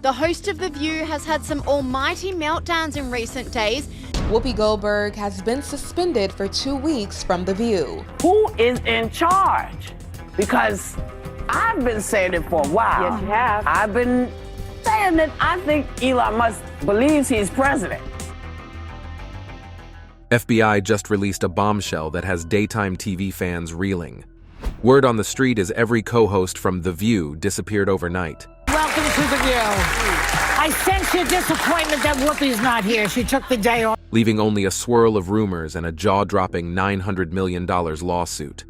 The host of The View has had some almighty meltdowns in recent days. Whoopi Goldberg has been suspended for 2 weeks from The View. Who is in charge? Because I've been saying it for a while. Yes, you have. I've been saying that I think Elon Musk believes he's president. FBI just released a bombshell that has daytime TV fans reeling. Word on the street is every co-host from The View disappeared overnight. Welcome to The View. I sense your disappointment that Whoopi's not here. She took the day off. Leaving only a swirl of rumors and a jaw-dropping $900 million lawsuit.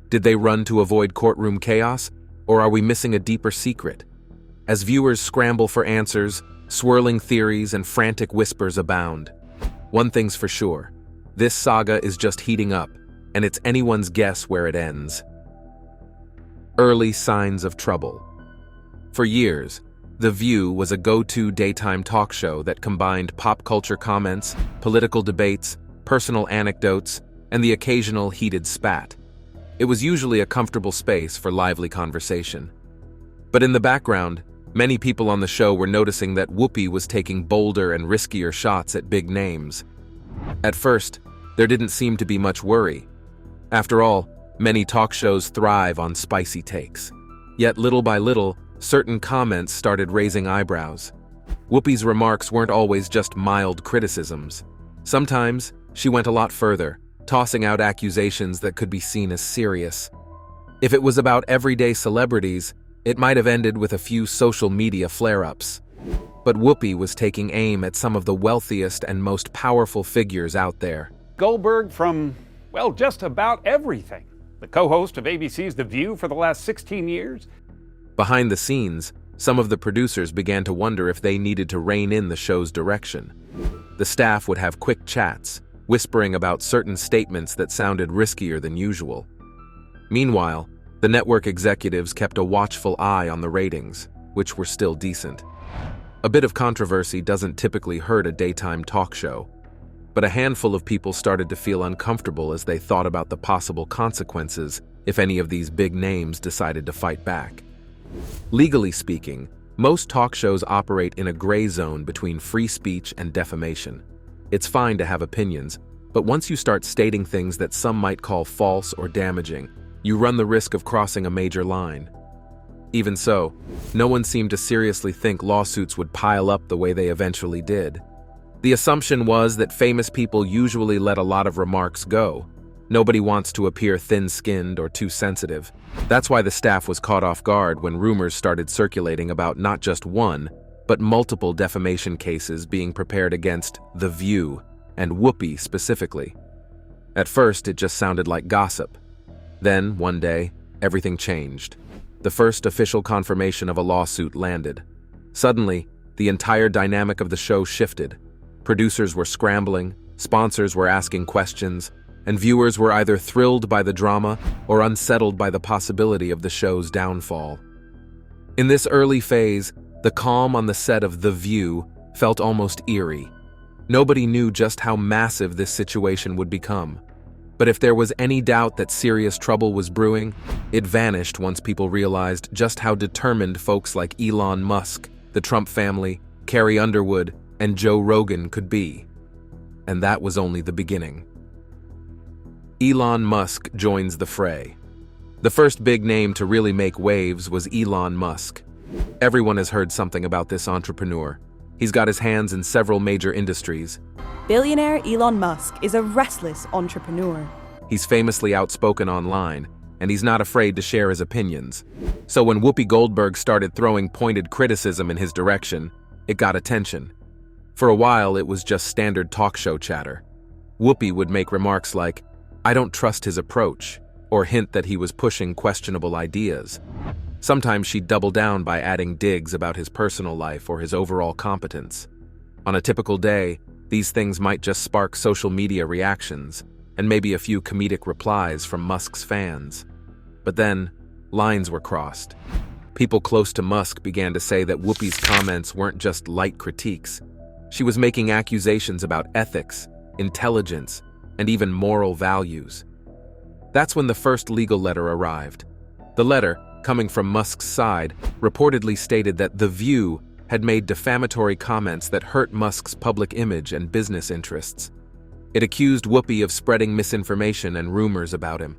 Did they run to avoid courtroom chaos, or are we missing a deeper secret? As viewers scramble for answers, swirling theories and frantic whispers abound. One thing's for sure, this saga is just heating up, and it's anyone's guess where it ends. Early signs of trouble. For years, The View was a go-to daytime talk show that combined pop culture comments, political debates, personal anecdotes, and the occasional heated spat. It was usually a comfortable space for lively conversation. But in the background, many people on the show were noticing that Whoopi was taking bolder and riskier shots at big names. At first, there didn't seem to be much worry. After all, many talk shows thrive on spicy takes. Yet little by little, certain comments started raising eyebrows. Whoopi's remarks weren't always just mild criticisms. Sometimes, she went a lot further, tossing out accusations that could be seen as serious. If it was about everyday celebrities, it might have ended with a few social media flare-ups. But Whoopi was taking aim at some of the wealthiest and most powerful figures out there. Goldberg from, well, just about everything. The co-host of ABC's The View for the last 16 years. Behind the scenes, some of the producers began to wonder if they needed to rein in the show's direction. The staff would have quick chats, whispering about certain statements that sounded riskier than usual. Meanwhile, the network executives kept a watchful eye on the ratings, which were still decent. A bit of controversy doesn't typically hurt a daytime talk show, but a handful of people started to feel uncomfortable as they thought about the possible consequences if any of these big names decided to fight back. Legally speaking, most talk shows operate in a gray zone between free speech and defamation. It's fine to have opinions, but once you start stating things that some might call false or damaging, you run the risk of crossing a major line. Even so, no one seemed to seriously think lawsuits would pile up the way they eventually did. The assumption was that famous people usually let a lot of remarks go. Nobody wants to appear thin-skinned or too sensitive. That's why the staff was caught off guard when rumors started circulating about not just one, but multiple defamation cases being prepared against The View, and Whoopi specifically. At first, it just sounded like gossip. Then, one day, everything changed. The first official confirmation of a lawsuit landed. Suddenly, the entire dynamic of the show shifted. Producers were scrambling, sponsors were asking questions, and viewers were either thrilled by the drama or unsettled by the possibility of the show's downfall. In this early phase, the calm on the set of The View felt almost eerie. Nobody knew just how massive this situation would become. But if there was any doubt that serious trouble was brewing, it vanished once people realized just how determined folks like Elon Musk, the Trump family, Carrie Underwood, and Joe Rogan could be. And that was only the beginning. Elon Musk joins the fray. The first big name to really make waves was Elon Musk. Everyone has heard something about this entrepreneur. He's got his hands in several major industries. Billionaire Elon Musk is a restless entrepreneur. He's famously outspoken online, and he's not afraid to share his opinions. So when Whoopi Goldberg started throwing pointed criticism in his direction, it got attention. For a while, it was just standard talk show chatter. Whoopi would make remarks like, "I don't trust his approach," or hint that he was pushing questionable ideas. Sometimes she'd double down by adding digs about his personal life or his overall competence. On a typical day, these things might just spark social media reactions, and maybe a few comedic replies from Musk's fans. But then, lines were crossed. People close to Musk began to say that Whoopi's comments weren't just light critiques. She was making accusations about ethics, intelligence, and even moral values. That's when the first legal letter arrived. The letter, coming from Musk's side, reportedly stated that The View had made defamatory comments that hurt Musk's public image and business interests. It accused Whoopi of spreading misinformation and rumors about him.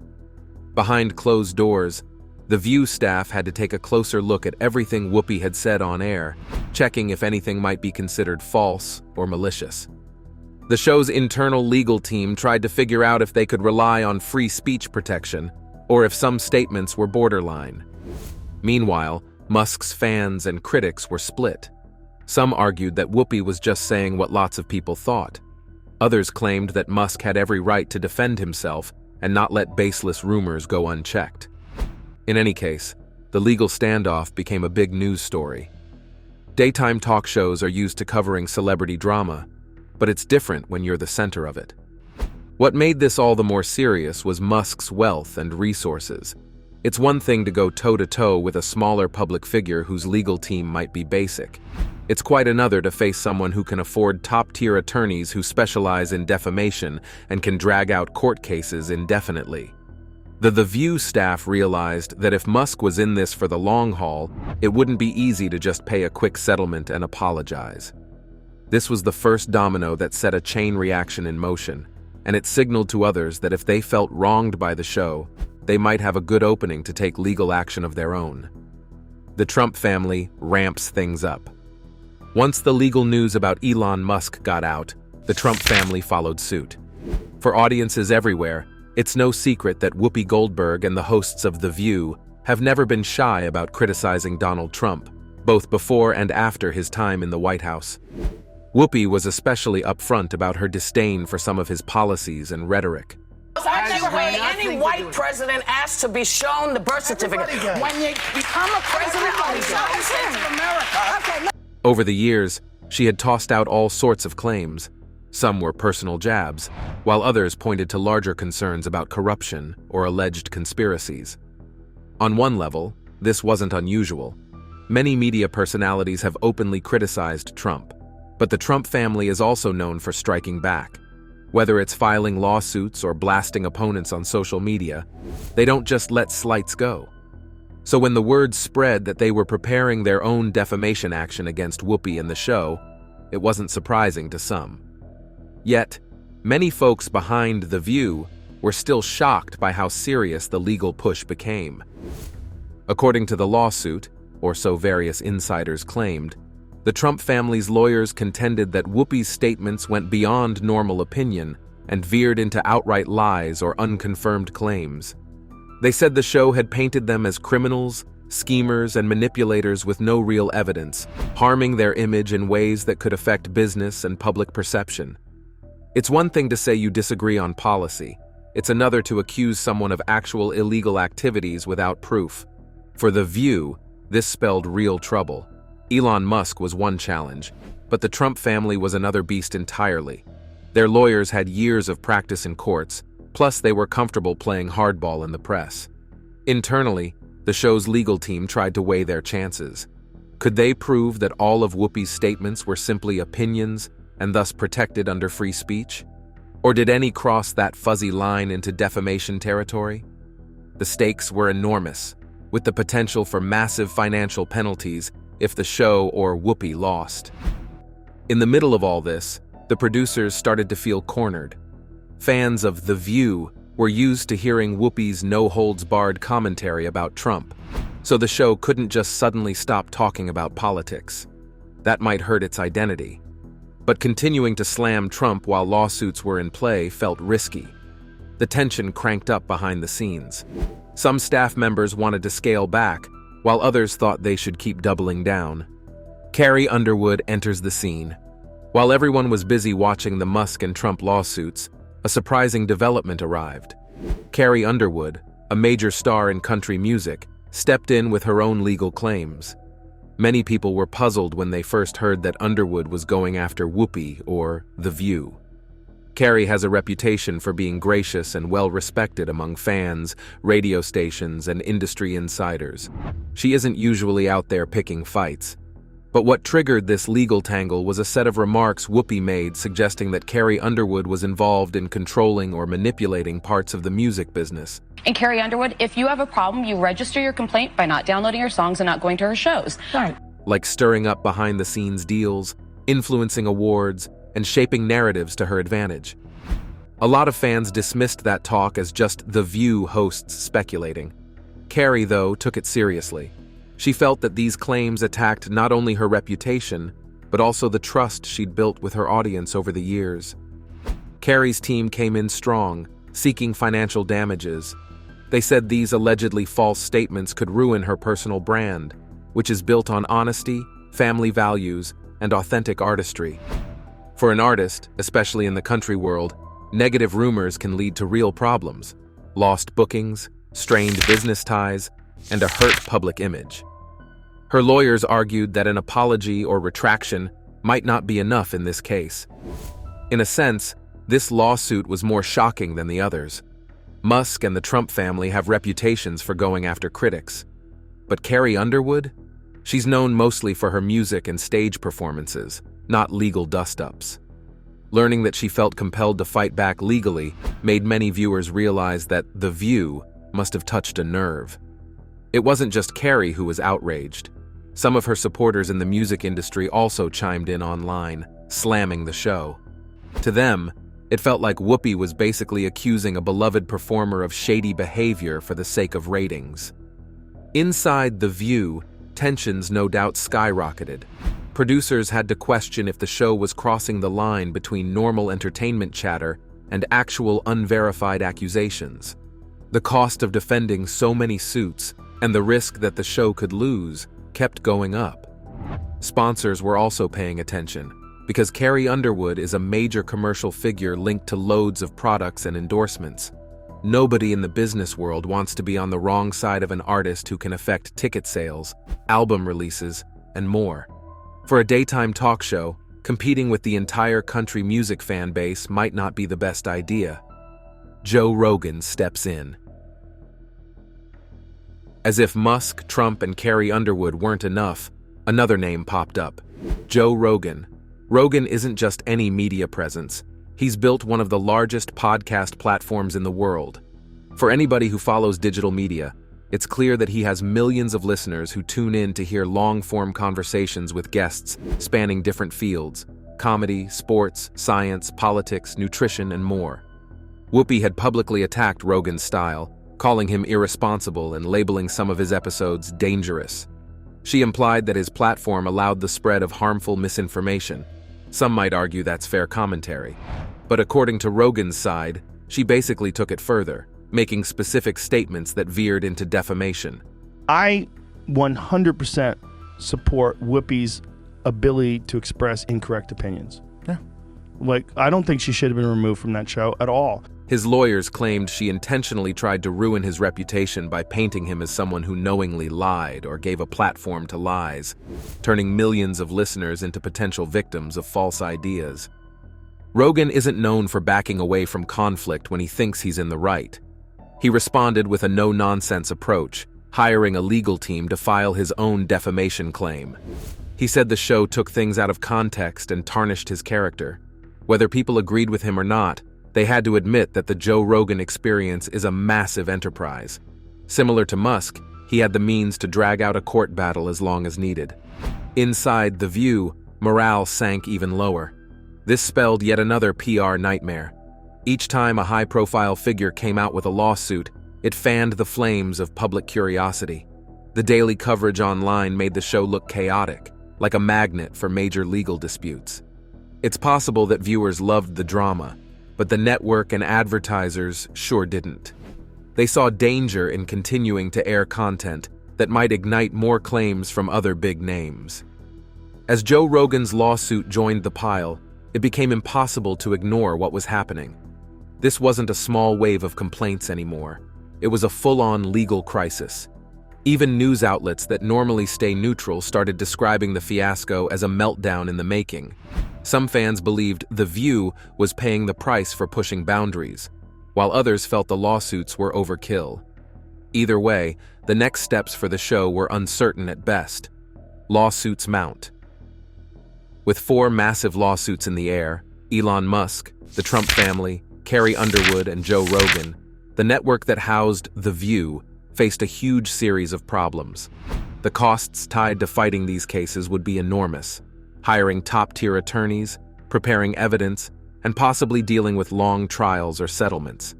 Behind closed doors, the View staff had to take a closer look at everything Whoopi had said on air, checking if anything might be considered false or malicious. The show's internal legal team tried to figure out if they could rely on free speech protection, or if some statements were borderline. Meanwhile, Musk's fans and critics were split. Some argued that Whoopi was just saying what lots of people thought. Others claimed that Musk had every right to defend himself and not let baseless rumors go unchecked. In any case, the legal standoff became a big news story. Daytime talk shows are used to covering celebrity drama, but it's different when you're the center of it. What made this all the more serious was Musk's wealth and resources. It's one thing to go toe-to-toe with a smaller public figure whose legal team might be basic. It's quite another to face someone who can afford top-tier attorneys who specialize in defamation and can drag out court cases indefinitely. The View staff realized that if Musk was in this for the long haul, it wouldn't be easy to just pay a quick settlement and apologize. This was the first domino that set a chain reaction in motion, and it signaled to others that if they felt wronged by the show, they might have a good opening to take legal action of their own. The Trump family ramps things up. Once the legal news about Elon Musk got out, the Trump family followed suit. For audiences everywhere, it's no secret that Whoopi Goldberg and the hosts of The View have never been shy about criticizing Donald Trump, both before and after his time in the White House. Whoopi was especially upfront about her disdain for some of his policies and rhetoric. I've never heard any white president ask to be shown the birth certificate. When you become a president of the United States of America. Over the years, she had tossed out all sorts of claims. Some were personal jabs, while others pointed to larger concerns about corruption or alleged conspiracies. On one level, this wasn't unusual. Many media personalities have openly criticized Trump, but the Trump family is also known for striking back. Whether it's filing lawsuits or blasting opponents on social media, they don't just let slights go. So when the word spread that they were preparing their own defamation action against Whoopi and the show, it wasn't surprising to some. Yet, many folks behind The View were still shocked by how serious the legal push became. According to the lawsuit, or so various insiders claimed, the Trump family's lawyers contended that Whoopi's statements went beyond normal opinion and veered into outright lies or unconfirmed claims. They said the show had painted them as criminals, schemers, and manipulators with no real evidence, harming their image in ways that could affect business and public perception. It's one thing to say you disagree on policy. It's another to accuse someone of actual illegal activities without proof. For The View, this spelled real trouble. Elon Musk was one challenge, but the Trump family was another beast entirely. Their lawyers had years of practice in courts, plus they were comfortable playing hardball in the press. Internally, the show's legal team tried to weigh their chances. Could they prove that all of Whoopi's statements were simply opinions and thus protected under free speech? Or did any cross that fuzzy line into defamation territory? The stakes were enormous, with the potential for massive financial penalties if the show or Whoopi lost. In the middle of all this, the producers started to feel cornered. Fans of The View were used to hearing Whoopi's no-holds-barred commentary about Trump, so the show couldn't just suddenly stop talking about politics. That might hurt its identity. But continuing to slam Trump while lawsuits were in play felt risky. The tension cranked up behind the scenes. Some staff members wanted to scale back, while others thought they should keep doubling down. Carrie Underwood enters the scene. While everyone was busy watching the Musk and Trump lawsuits, a surprising development arrived. Carrie Underwood, a major star in country music, stepped in with her own legal claims. Many people were puzzled when they first heard that Underwood was going after Whoopi or The View. Carrie has a reputation for being gracious and well-respected among fans, radio stations, and industry insiders. She isn't usually out there picking fights. But what triggered this legal tangle was a set of remarks Whoopi made suggesting that Carrie Underwood was involved in controlling or manipulating parts of the music business. And Carrie Underwood, if you have a problem, you register your complaint by not downloading her songs and not going to her shows. Right. like stirring up behind-the-scenes deals, influencing awards, and shaping narratives to her advantage. A lot of fans dismissed that talk as just The View hosts speculating. Carrie, though, took it seriously. She felt that these claims attacked not only her reputation, but also the trust she'd built with her audience over the years. Carrie's team came in strong, seeking financial damages. They said these allegedly false statements could ruin her personal brand, which is built on honesty, family values, and authentic artistry. For an artist, especially in the country world, negative rumors can lead to real problems: lost bookings, strained business ties, and a hurt public image. Her lawyers argued that an apology or retraction might not be enough in this case. In a sense, this lawsuit was more shocking than the others. Musk and the Trump family have reputations for going after critics. But Carrie Underwood? She's known mostly for her music and stage performances, not legal dust-ups. Learning that she felt compelled to fight back legally made many viewers realize that The View must have touched a nerve. It wasn't just Carrie who was outraged. Some of her supporters in the music industry also chimed in online, slamming the show. To them, it felt like Whoopi was basically accusing a beloved performer of shady behavior for the sake of ratings. Inside The View, tensions no doubt skyrocketed. Producers had to question if the show was crossing the line between normal entertainment chatter and actual unverified accusations. The cost of defending so many suits and the risk that the show could lose kept going up. Sponsors were also paying attention, because Carrie Underwood is a major commercial figure linked to loads of products and endorsements. Nobody in the business world wants to be on the wrong side of an artist who can affect ticket sales, album releases, and more. For a daytime talk show, competing with the entire country music fan base might not be the best idea. Joe Rogan steps in. As if Musk, Trump, and Carrie Underwood weren't enough, another name popped up: Joe Rogan. Rogan isn't just any media presence. He's built one of the largest podcast platforms in the world. For anybody who follows digital media, it's clear that he has millions of listeners who tune in to hear long-form conversations with guests spanning different fields: comedy, sports, science, politics, nutrition, and more. Whoopi had publicly attacked Rogan's style, calling him irresponsible and labeling some of his episodes dangerous. She implied that his platform allowed the spread of harmful misinformation. Some might argue that's fair commentary. But according to Rogan's side, she basically took it further, making specific statements that veered into defamation. I 100% support Whoopi's ability to express incorrect opinions. Yeah. I don't think she should have been removed from that show at all. His lawyers claimed she intentionally tried to ruin his reputation by painting him as someone who knowingly lied or gave a platform to lies, turning millions of listeners into potential victims of false ideas. Rogan isn't known for backing away from conflict when he thinks he's in the right. He responded with a no-nonsense approach, hiring a legal team to file his own defamation claim. He said the show took things out of context and tarnished his character. Whether people agreed with him or not, they had to admit that the Joe Rogan experience is a massive enterprise. Similar to Musk, he had the means to drag out a court battle as long as needed. Inside The View, morale sank even lower. This spelled yet another PR nightmare. Each time a high-profile figure came out with a lawsuit, it fanned the flames of public curiosity. The daily coverage online made the show look chaotic, like a magnet for major legal disputes. It's possible that viewers loved the drama, but the network and advertisers sure didn't. They saw danger in continuing to air content that might ignite more claims from other big names. As Joe Rogan's lawsuit joined the pile, it became impossible to ignore what was happening. This wasn't a small wave of complaints anymore. It was a full-on legal crisis. Even news outlets that normally stay neutral started describing the fiasco as a meltdown in the making. Some fans believed The View was paying the price for pushing boundaries, while others felt the lawsuits were overkill. Either way, the next steps for the show were uncertain at best. Lawsuits mount. With 4 massive lawsuits in the air, Elon Musk, the Trump family, Carrie Underwood, and Joe Rogan, the network that housed The View faced a huge series of problems. The costs tied to fighting these cases would be enormous: hiring top-tier attorneys, preparing evidence, and possibly dealing with long trials or settlements.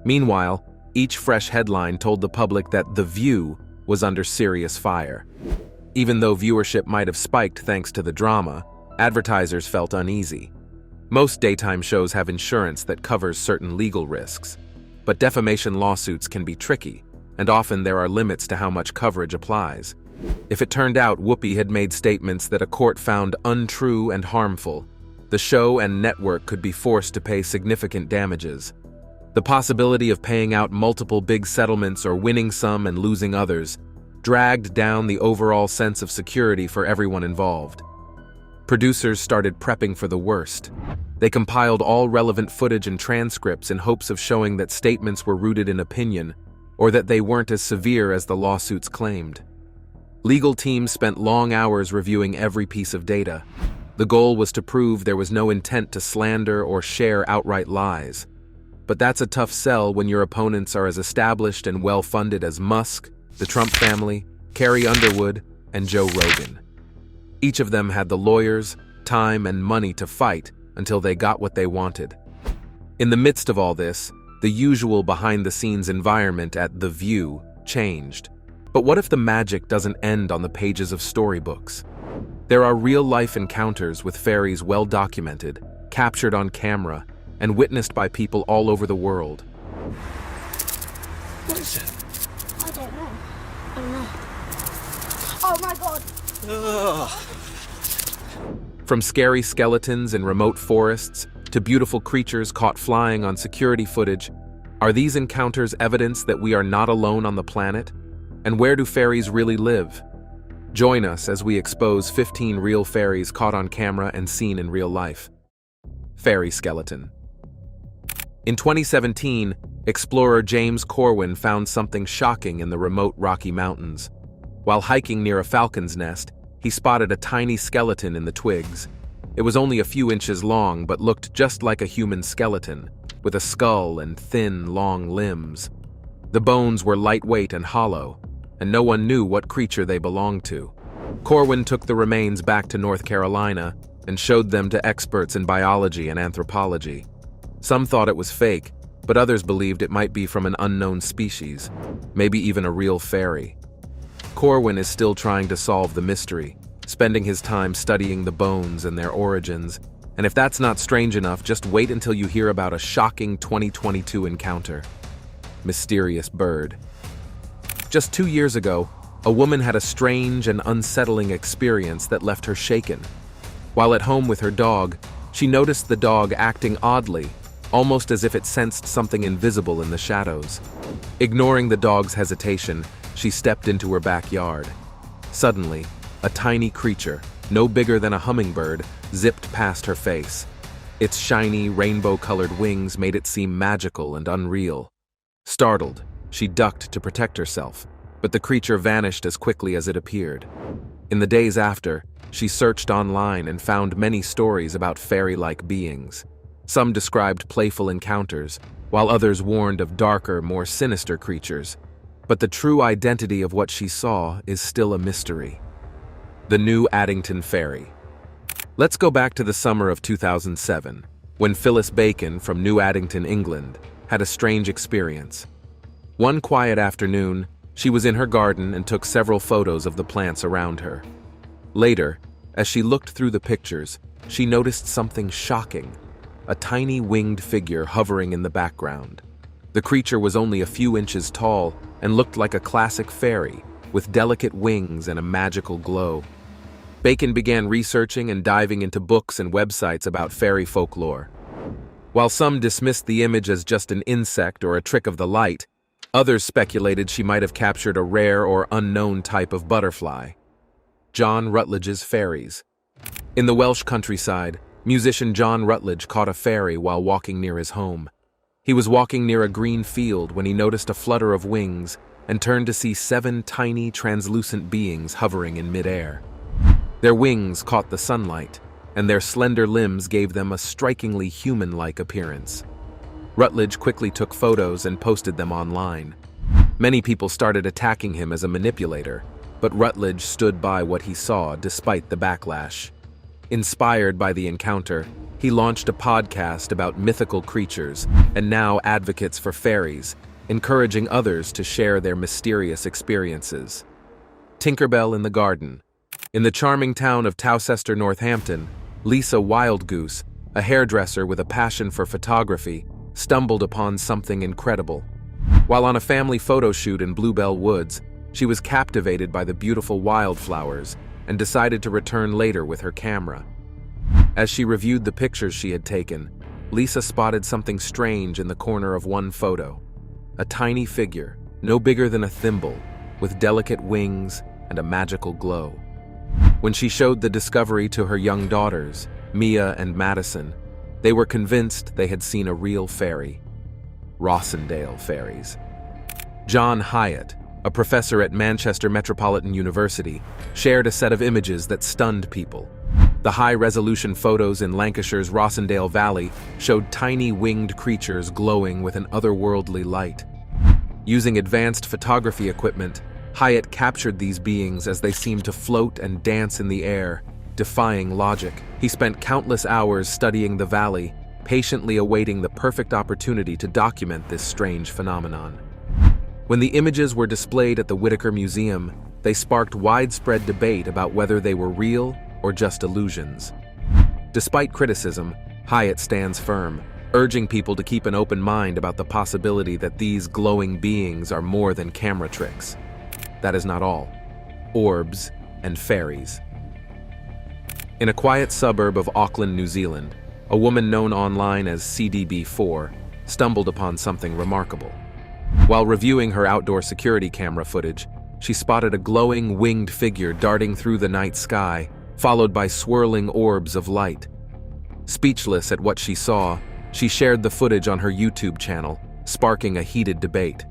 Meanwhile, each fresh headline told the public that The View was under serious fire. Even though viewership might have spiked thanks to the drama, advertisers felt uneasy. Most daytime shows have insurance that covers certain legal risks, but defamation lawsuits can be tricky, and often there are limits to how much coverage applies. If it turned out Whoopi had made statements that a court found untrue and harmful, the show and network could be forced to pay significant damages. The possibility of paying out multiple big settlements or winning some and losing others dragged down the overall sense of security for everyone involved. Producers started prepping for the worst. They compiled all relevant footage and transcripts in hopes of showing that statements were rooted in opinion, or that they weren't as severe as the lawsuits claimed. Legal teams spent long hours reviewing every piece of data. The goal was to prove there was no intent to slander or share outright lies. But that's a tough sell when your opponents are as established and well-funded as Musk, the Trump family, Carrie Underwood, and Joe Rogan. Each of them had the lawyers, time, and money to fight until they got what they wanted. In the midst of all this, the usual behind-the-scenes environment at The View changed. But what if the magic doesn't end on the pages of storybooks? There are real-life encounters with fairies well-documented, captured on camera, and witnessed by people all over the world. What is it? I don't know. Oh my god! Ugh. From scary skeletons in remote forests to beautiful creatures caught flying on security footage, are these encounters evidence that we are not alone on the planet? And where do fairies really live? Join us as we expose 15 real fairies caught on camera and seen in real life. Fairy skeleton. In 2017, explorer James Corwin found something shocking in the remote Rocky Mountains. While hiking near a falcon's nest, he spotted a tiny skeleton in the twigs. It was only a few inches long but looked just like a human skeleton, with a skull and thin, long limbs. The bones were lightweight and hollow, and no one knew what creature they belonged to. Corwin took the remains back to North Carolina and showed them to experts in biology and anthropology. Some thought it was fake, but others believed it might be from an unknown species, maybe even a real fairy. Corwin is still trying to solve the mystery, spending his time studying the bones and their origins, and if that's not strange enough, just wait until you hear about a shocking 2022 encounter. Mysterious bird. Just 2 years ago, a woman had a strange and unsettling experience that left her shaken. While at home with her dog, she noticed the dog acting oddly, almost as if it sensed something invisible in the shadows. Ignoring the dog's hesitation, she stepped into her backyard. Suddenly, a tiny creature, no bigger than a hummingbird, zipped past her face. Its shiny, rainbow-colored wings made it seem magical and unreal. Startled, she ducked to protect herself, but the creature vanished as quickly as it appeared. In the days after, she searched online and found many stories about fairy-like beings. Some described playful encounters, while others warned of darker, more sinister creatures. But the true identity of what she saw is still a mystery. The New Addington Fairy. Let's go back to the summer of 2007, when Phyllis Bacon from New Addington, England, had a strange experience. One quiet afternoon, she was in her garden and took several photos of the plants around her. Later, as she looked through the pictures, she noticed something shocking: a tiny winged figure hovering in the background. The creature was only a few inches tall and looked like a classic fairy, with delicate wings and a magical glow. Bacon began researching and diving into books and websites about fairy folklore. While some dismissed the image as just an insect or a trick of the light, others speculated she might have captured a rare or unknown type of butterfly. John Rutledge's fairies. In the Welsh countryside, musician John Rutledge caught a fairy while walking near his home. He was walking near a green field when he noticed a flutter of wings and turned to see 7 tiny, translucent beings hovering in midair. Their wings caught the sunlight, and their slender limbs gave them a strikingly human-like appearance. Rutledge quickly took photos and posted them online. Many people started attacking him as a manipulator, but Rutledge stood by what he saw despite the backlash. Inspired by the encounter, he launched a podcast about mythical creatures and now advocates for fairies, encouraging others to share their mysterious experiences. Tinkerbell in the Garden. In the charming town of Towcester, Northampton, Lisa Wildgoose, a hairdresser with a passion for photography, stumbled upon something incredible. While on a family photo shoot in Bluebell Woods, she was captivated by the beautiful wildflowers and decided to return later with her camera. As she reviewed the pictures she had taken, Lisa spotted something strange in the corner of one photo. A tiny figure, no bigger than a thimble, with delicate wings and a magical glow. When she showed the discovery to her young daughters, Mia and Madison, they were convinced they had seen a real fairy. Rossendale fairies. John Hyatt, a professor at Manchester Metropolitan University, shared a set of images that stunned people. The high-resolution photos in Lancashire's Rossendale Valley showed tiny winged creatures glowing with an otherworldly light. Using advanced photography equipment, Hyatt captured these beings as they seemed to float and dance in the air, defying logic. He spent countless hours studying the valley, patiently awaiting the perfect opportunity to document this strange phenomenon. When the images were displayed at the Whitaker Museum, they sparked widespread debate about whether they were real or just illusions. Despite criticism, Hyatt stands firm, urging people to keep an open mind about the possibility that these glowing beings are more than camera tricks. That is not all. Orbs and fairies. In a quiet suburb of Auckland, New Zealand, a woman known online as CDB4 stumbled upon something remarkable. While reviewing her outdoor security camera footage, she spotted a glowing winged figure darting through the night sky, followed by swirling orbs of light. Speechless at what she saw, she shared the footage on her YouTube channel, sparking a heated debate.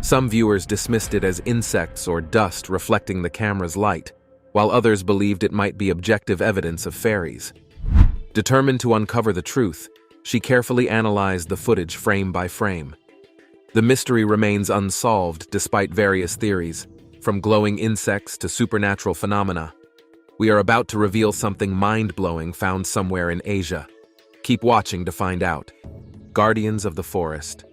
Some viewers dismissed it as insects or dust reflecting the camera's light, while others believed it might be objective evidence of fairies. Determined to uncover the truth, she carefully analyzed the footage frame by frame. The mystery remains unsolved despite various theories, from glowing insects to supernatural phenomena. We are about to reveal something mind-blowing found somewhere in Asia. Keep watching to find out. Guardians of the Forest.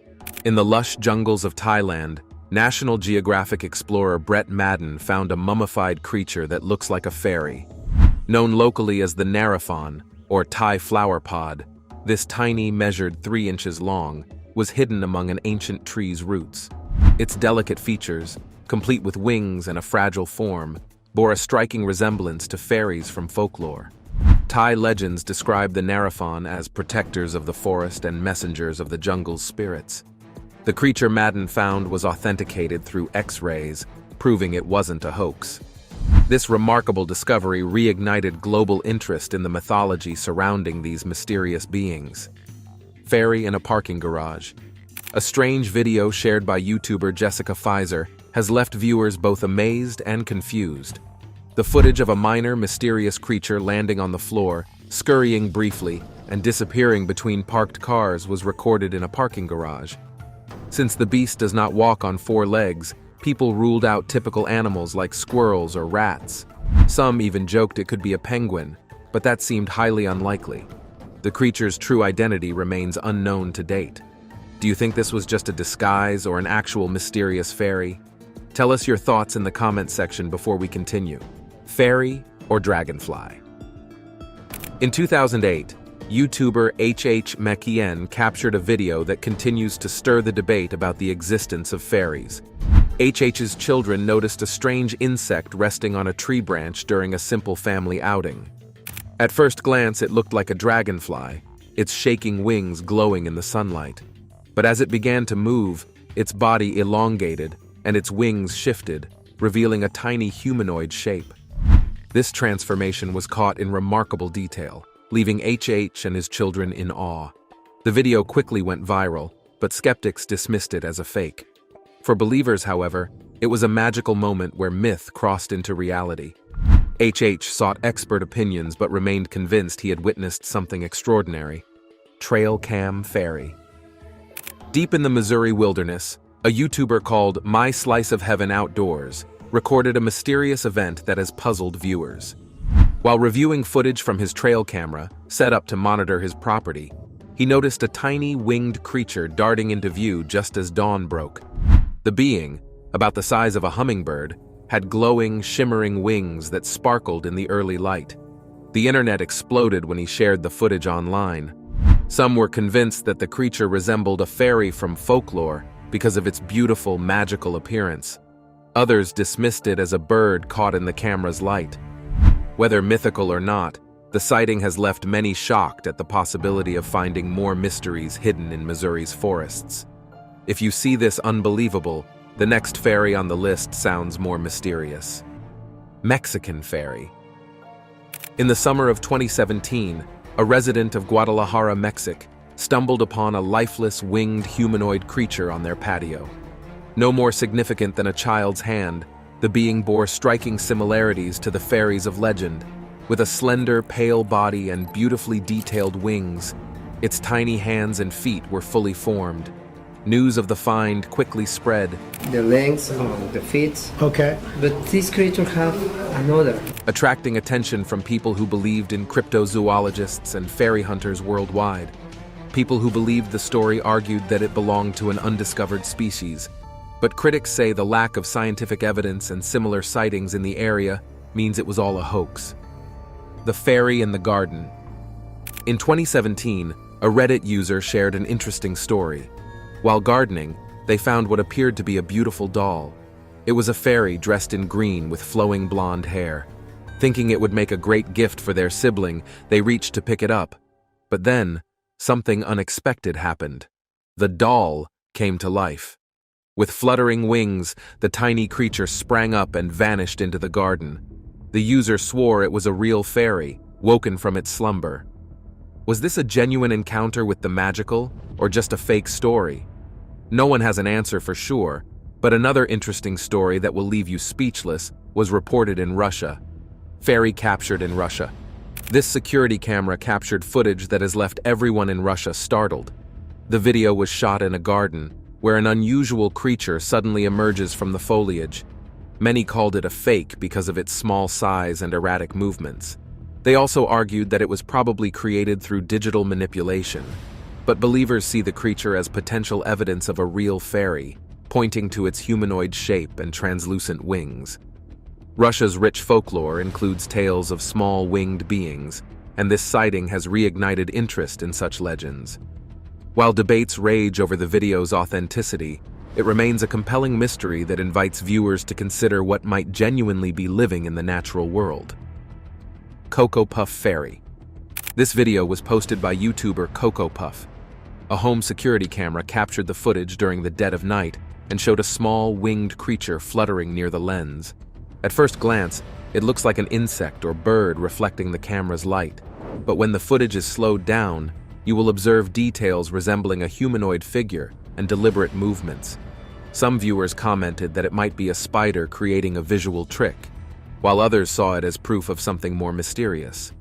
In the lush jungles of Thailand, National Geographic explorer Brett Madden found a mummified creature that looks like a fairy. Known locally as the Narafon, or Thai flower pod, this tiny, measured 3 inches long, was hidden among an ancient tree's roots. Its delicate features, complete with wings and a fragile form, bore a striking resemblance to fairies from folklore. Thai legends describe the Narafon as protectors of the forest and messengers of the jungle's spirits. The creature Madden found was authenticated through X-rays, proving it wasn't a hoax. This remarkable discovery reignited global interest in the mythology surrounding these mysterious beings. Fairy in a parking garage. A strange video shared by YouTuber Jessica Pfizer has left viewers both amazed and confused. The footage of a minor, mysterious creature landing on the floor, scurrying briefly, and disappearing between parked cars was recorded in a parking garage. Since the beast does not walk on 4 legs, people ruled out typical animals like squirrels or rats. Some even joked it could be a penguin, but that seemed highly unlikely. The creature's true identity remains unknown to date. Do you think this was just a disguise or an actual mysterious fairy? Tell us your thoughts in the comment section before we continue. Fairy or dragonfly? In 2008, YouTuber H.H. McKeon captured a video that continues to stir the debate about the existence of fairies. H.H.'s children noticed a strange insect resting on a tree branch during a simple family outing. At first glance, it looked like a dragonfly, its shaking wings glowing in the sunlight. But as it began to move, its body elongated and its wings shifted, revealing a tiny humanoid shape. This transformation was caught in remarkable detail, leaving H.H. and his children in awe. The video quickly went viral, but skeptics dismissed it as a fake. For believers, however, it was a magical moment where myth crossed into reality. H.H. sought expert opinions but remained convinced he had witnessed something extraordinary. Trail cam fairy. Deep in the Missouri wilderness, A YouTuber called My Slice of Heaven Outdoors recorded a mysterious event that has puzzled viewers. While reviewing footage from his trail camera, set up to monitor his property, he noticed a tiny winged creature darting into view just as dawn broke. The being, about the size of a hummingbird, had glowing, shimmering wings that sparkled in the early light. The internet exploded when he shared the footage online. Some were convinced that the creature resembled a fairy from folklore because of its beautiful, magical appearance. Others dismissed it as a bird caught in the camera's light. Whether mythical or not, the sighting has left many shocked at the possibility of finding more mysteries hidden in Missouri's forests. If you see this unbelievable, the next fairy on the list sounds more mysterious. Mexican fairy. In the summer of 2017, a resident of Guadalajara, Mexico, stumbled upon a lifeless, winged humanoid creature on their patio. No more significant than a child's hand, the being bore striking similarities to the fairies of legend. With a slender, pale body and beautifully detailed wings, its tiny hands and feet were fully formed. News of the find quickly spread. The legs on the feet. Okay. But this creature have another. Attracting attention from people who believed in cryptozoologists and fairy hunters worldwide. People who believed the story argued that it belonged to an undiscovered species. But critics say the lack of scientific evidence and similar sightings in the area means it was all a hoax. The fairy in the garden. In 2017, a Reddit user shared an interesting story. While gardening, they found what appeared to be a beautiful doll. It was a fairy dressed in green with flowing blonde hair. Thinking it would make a great gift for their sibling, they reached to pick it up. But then, something unexpected happened. The doll came to life. With fluttering wings, the tiny creature sprang up and vanished into the garden. The user swore it was a real fairy, woken from its slumber. Was this a genuine encounter with the magical, or just a fake story? No one has an answer for sure, but another interesting story that will leave you speechless was reported in Russia. Fairy captured in Russia. This security camera captured footage that has left everyone in Russia startled. The video was shot in a garden, where an unusual creature suddenly emerges from the foliage. Many called it a fake because of its small size and erratic movements. They also argued that it was probably created through digital manipulation. But believers see the creature as potential evidence of a real fairy, pointing to its humanoid shape and translucent wings. Russia's rich folklore includes tales of small winged beings, and this sighting has reignited interest in such legends. While debates rage over the video's authenticity, it remains a compelling mystery that invites viewers to consider what might genuinely be living in the natural world. Cocoa Puff Fairy. This video was posted by YouTuber Cocoa Puff. A home security camera captured the footage during the dead of night and showed a small winged creature fluttering near the lens. At first glance, it looks like an insect or bird reflecting the camera's light, but when the footage is slowed down, you will observe details resembling a humanoid figure and deliberate movements. Some viewers commented that it might be a spider creating a visual trick, while others saw it as proof of something more mysterious.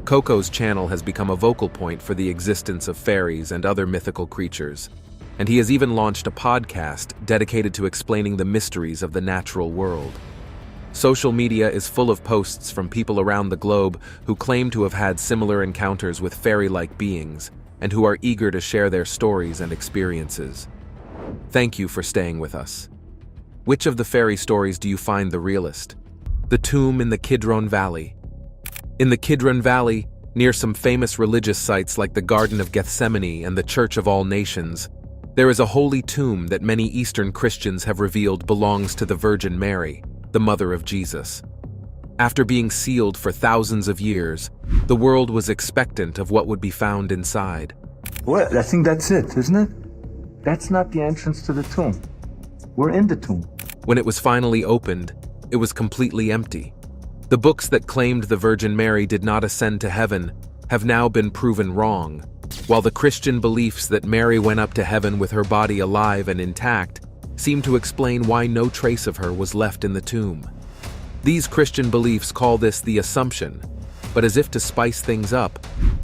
Coco's channel has become a vocal point for the existence of fairies and other mythical creatures, and he has even launched a podcast dedicated to explaining the mysteries of the natural world. Social media is full of posts from people around the globe who claim to have had similar encounters with fairy-like beings and who are eager to share their stories and experiences. Thank you for staying with us. Which of the fairy stories do you find the realest? The tomb in the Kidron Valley. In the Kidron Valley, near some famous religious sites like the Garden of Gethsemane and the Church of All Nations, there is a holy tomb that many Eastern Christians have revealed belongs to the Virgin Mary, the mother of Jesus. After being sealed for thousands of years, the world was expectant of what would be found inside. Well, I think that's it, isn't it? That's not the entrance to the tomb. We're in the tomb. When it was finally opened, it was completely empty. The books that claimed the Virgin Mary did not ascend to heaven have now been proven wrong, while the Christian beliefs that Mary went up to heaven with her body alive and intact seem to explain why no trace of her was left in the tomb. These Christian beliefs call this the Assumption, but as if to spice things up,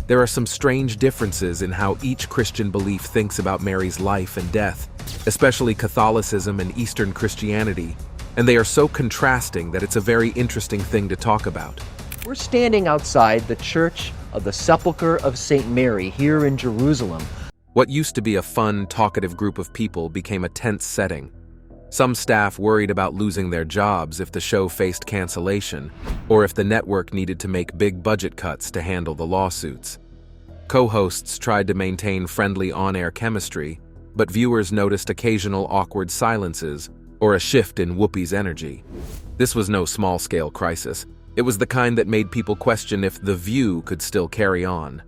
there are some strange differences in how each Christian belief thinks about Mary's life and death. especially Catholicism and Eastern Christianity, and they are so contrasting that it's a very interesting thing to talk about. We're standing outside the Church of the Sepulchre of St. Mary here in Jerusalem. What used to be a fun, talkative group of people became a tense setting. Some staff worried about losing their jobs if the show faced cancellation, or if the network needed to make big budget cuts to handle the lawsuits. Co-hosts tried to maintain friendly on-air chemistry, but viewers noticed occasional awkward silences or a shift in Whoopi's energy. This was no small-scale crisis. It was the kind that made people question if The View could still carry on.